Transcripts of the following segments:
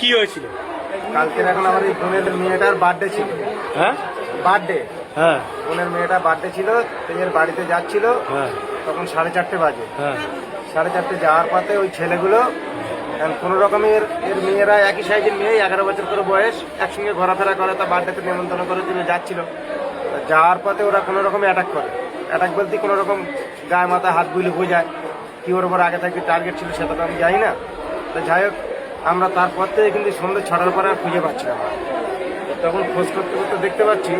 কি হয়েছিল? কালকে এখন আমার এই বোনের মেয়েটার বার্থডে ছিল। হ্যাঁ, বার্থডে। হ্যাঁ, বোনের মেয়েটা বার্থডে ছিল, তেজের বাড়িতে যাচ্ছিল। হ্যাঁ, তখন 4:30 বাজে। হ্যাঁ, 4:30 যাওয়ার পথে ওই ছেলেগুলো কোনো রকমের এর মেয়েরা একই সাইজের মেয়ে, 11 বছর করে বয়স, একসঙ্গে ঘোরাফেরা করে, তা বার্থডেতে নেমন্তন্ন করে তিনি যাচ্ছিল। যাওয়ার পথে ওরা কোনো রকমে অ্যাটাক করে। অ্যাটাক বলতে কোনো রকম গায়ে মাথায় হাত বুলি বোঝায়, কি ওর ওপর আগে থেকে টার্গেট ছিল সেটা তো আমি জানি না। তো যাই হোক, আমরা তারপর থেকে কিন্তু সন্ধ্যে 6টার পরে আর খুঁজে পাচ্ছি না। তখন খোঁজ করতে করতে দেখতে পাচ্ছি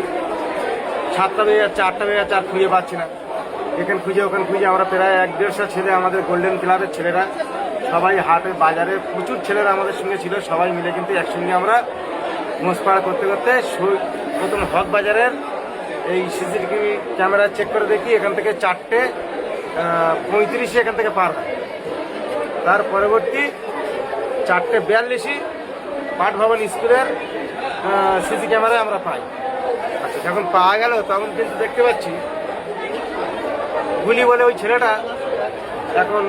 7টা বেজে যাচ্ছে, 8টা বেজে যাচ্ছে, আর খুঁজে পাচ্ছি না। এখানে খুঁজে ওখানে খুঁজে আমরা প্রায় 1-1.5 ছেলে, আমাদের গোল্ডেন ক্লাবের ছেলেরা সবাই, হাটে বাজারে প্রচুর ছেলেরা আমাদের সঙ্গে ছিল, সবাই মিলে কিন্তু একসঙ্গে আমরা মোষপাড়া করতে করতে প্রথম হক বাজারের এই সিসিটিভি ক্যামেরা চেক করে দেখি এখান থেকে 4:35 এখান থেকে পার হয়। তার পরবর্তী 4:42 পাঠ ভবন স্কুলের সিসি ক্যামেরায় আমরা পাই। আচ্ছা, যখন পাওয়া গেল তখন কিন্তু দেখতে পাচ্ছি গুলি বলে ওই ছেলেটা এখন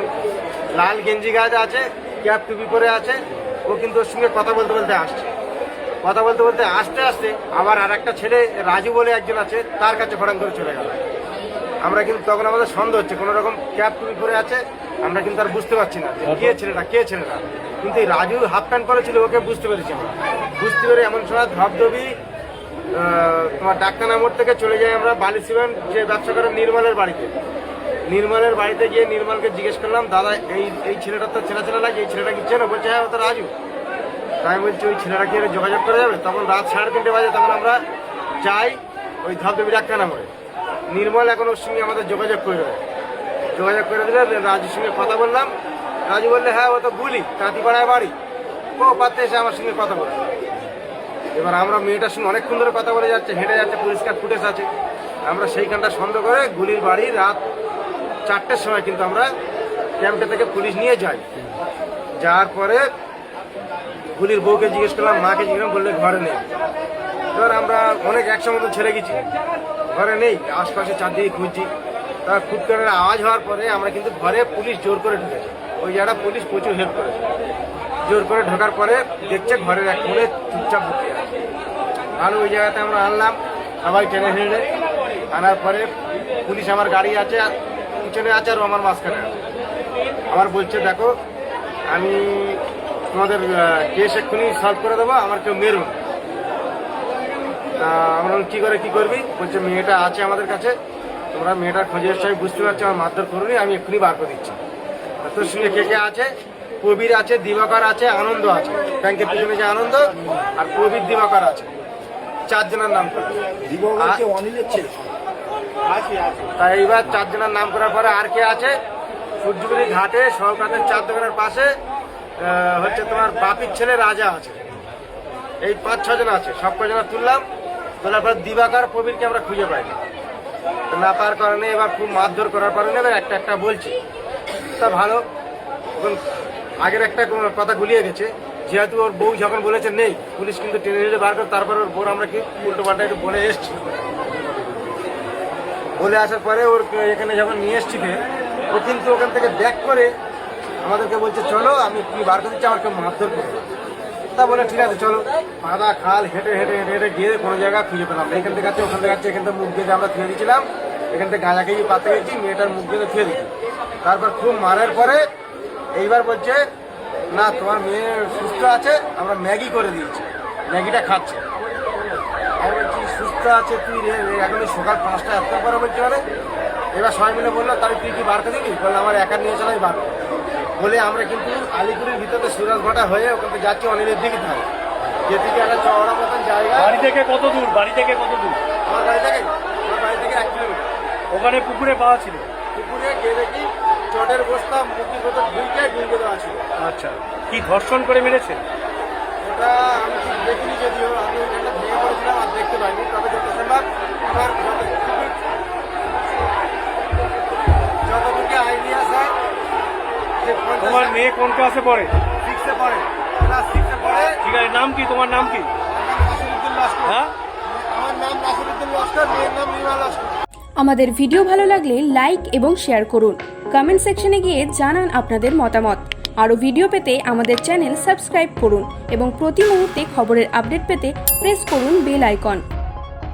লাল গেঞ্জি গাছ আছে, ক্যাপ টুপি পরে আছে, ও কিন্তু ওর সঙ্গে কথা বলতে বলতে আসছে। কথা বলতে বলতে আসতে আসতে আবার আর একটা ছেলে রাজু বলে একজন আছে, তার কাছে ফটাং করে চলে গেল। আমরা কিন্তু তখন আমাদের সন্দেহ হচ্ছে, কোনো রকম ক্যাপ টুপি পরে আছে, আমরা কিন্তু আর বুঝতে পারছি না কে ছেলেটা। কিন্তু এই রাজু হাফ প্যান্ট পরেছিল, ওকে বুঝতে পেরেছি আমরা। বুঝতে পেরে এমন সময় ধবধবি তোমার ডাক্তারনা মোড় থেকে চলে যাই আমরা বালি সিমেন্ট যে ব্যবসা করে নির্মলের বাড়িতে। নির্মলের বাড়িতে গিয়ে নির্মলকে জিজ্ঞেস করলাম, দাদা এই ছেলেটা তো চেনা লাগে, এই ছেলেটা কি চেনো? বলছে হ্যাঁ, ও তো রাজু। তাই বলছি ওই ছেলেটা কি যোগাযোগ করা যাবে? তখন রাত 3:30 বাজে, তখন আমরা যাই ওই ধবধবি ডাক্তারনা মোড়ে। নির্মল এখন ওর সঙ্গে আমাদের যোগাযোগ করে দিলে রাজুর সঙ্গে কথা বললাম। রাজু বললে হ্যাঁ, ও তো গুলি, তাঁতিপাড়ায় বাড়ি, ও পাতে এসে আমার সঙ্গে কথা বলে। এবার আমরা মেয়েটার সঙ্গে অনেকক্ষণ ধরে কথা বলে যাচ্ছে, হেঁটে যাচ্ছে, পরিষ্কার ফুটেজ আছে। আমরা সেইখানটা সন্দেহ করে গুলির বাড়ি রাত 4টের সময় কিন্তু আমরা ক্যাম্পটা থেকে পুলিশ নিয়ে যাই। যাওয়ার পরে গুলির বউকে জিজ্ঞেস করলাম, মাকে জিজ্ঞেস করলাম, বললে ঘরে নেই। এবার আমরা অনেক একসঙ্গে মতো ছেড়ে গেছি, ঘরে নেই, আশপাশে চারদিকে খুঁজছি। তার ফুটকারের আওয়াজ হওয়ার পরে আমরা কিন্তু ঘরে পুলিশ জোর করে ঢুকেছি। ওই জায়গাটা পুলিশ প্রচুর হেল্প করেছে। জোর করে ঢোকার পরে দেখছে ঘরের এক কোণে চুপচাপ বসে আছে। আর ওই জায়গাতে আমরা আনলাম, সবাই টেনে হেঁড়ে আনার পরে পুলিশ আমার গাড়ি আছে, পিছনে আছে, আর আমার মাঝখানে আছে। আমার বলছে, দেখো আমি তোমাদের কেস এক্ষুনি সলভ করে দেবো, আমার কেউ মেরুন। আমরা কী করবি? বলছে মেয়েটা আছে আমাদের কাছে, তোমরা মেয়েটার খোঁজে এসে, আমি বুঝতে পারছি আমার মারধর করুনি, আমি এক্ষুনি বার করে দিচ্ছি। তোর সঙ্গে কে আছে? প্রবীর আছে, দিবাকর আছে, আনন্দ আছে, ব্যাংকের পিছনে যে আনন্দ, আর প্রবীর, দিবাকর আছে, 4 জনের নাম করে। তাই এইবার 4 জনের নাম করার পরে আর কে আছে? সূর্যগুড়ি ঘাটে সরকারের 4 দোকানের পাশে হচ্ছে তোমার বাপির ছেলে রাজা আছে। এই 5-6 জন আছে, সব কজনা তুললাম। তোলার পর দিবাকর, প্রবীরকে আমরা খুঁজে পাইনি। না পাওয়ার কারণে এবার খুব মারধর করার কারণে এবার একটা বলছি, তা ভালো। এখন আগের একটা কথা গুলিয়ে গেছে, যেহেতু ওর বউ যখন বলেছে নেই, পুলিশ কিন্তু টেনে নিয়ে বার করে, তারপর ওর বউ আমরা কি উল্টো পাল্টা একটু বলে এসছি। বলে আসার পরে ওর এখানে যখন নিয়ে এসছি, ও কিন্তু ওখান থেকে ব্যাক করে আমাদেরকে বলছে, চলো আমি কি বার করে দিচ্ছি, আমাকে মারধর করবো। তা বলে ঠিক আছে চলো। পাদা খাল হেঁটে গিয়ে কোনো জায়গা খুঁজে পেলাম না। এখান থেকে আছে, ওখান থেকে আছে, এখান থেকে মুখ দিয়ে আমরা ধুয়ে দিয়েছিলাম, এখান থেকে গাঁজা খেয়ে পাতে গেছি, মেয়েটার মুখ দিয়ে ধুয়ে দিচ্ছি। তারপর খুব মারার পরে এইবার বলছে, না তোমার মেয়ে সুস্থ আছে, আমরা ম্যাগি করে দিয়েছি, ম্যাগিটা খাচ্ছে। আমি বলছি সুস্থ আছে তুই এখন সকাল 5টা এত পরে বলছি মানে। এবার সবাই মিলে বললো, তাহলে তুই কি বার করে দিবি? বললো আমার একা নিয়ে চলাই বার বলে। আমরা কিন্তু আলিপুরের ভিতরে সুরাজভাটা হয়ে ওখানে যাচ্ছি অনিলের দিকে থাকে, যেদিকে একটা চওড়া মতন জায়গা। বাড়ি থেকে কত দূর? আমার বাড়ি থেকে 1 কিলোমিটার। ওখানে পুকুরে পাওয়া ছিল? পুকুরে গিয়ে দেখি চটের বস্তা মুখি কোথাও ডুবে দেওয়া ছিল। আচ্ছা, কি ধর্ষণ করে মেরেছে? ওটা আমি ঠিক দেখিনি, যদিও আমি ওইখানটা ভেঙে পড়েছিলাম আর দেখতে পাইনি। তবে যত সম্ভব আমার যতটুকু আইডিয়া স্যার, তোমার মেয়ে কোন ক্লাসে পড়ে? 6-এ পড়ে, ক্লাস 6-এ পড়ে। ঠিক আছে, নাম কি? তোমার নাম কি? হ্যাঁ, আমার নাম নাসিরউদ্দিন লস্কর, মেয়ের নাম রিমা লস্কর। আমাদের ভিডিও ভালো লাগলে লাইক এবং শেয়ার করুন। কমেন্ট সেকশনে গিয়ে জানান আপনাদের মতামত। আরও ভিডিও পেতে আমাদের চ্যানেল সাবস্ক্রাইব করুন এবং প্রতি মুহূর্তে খবরের আপডেট পেতে প্রেস করুন বেল আইকন।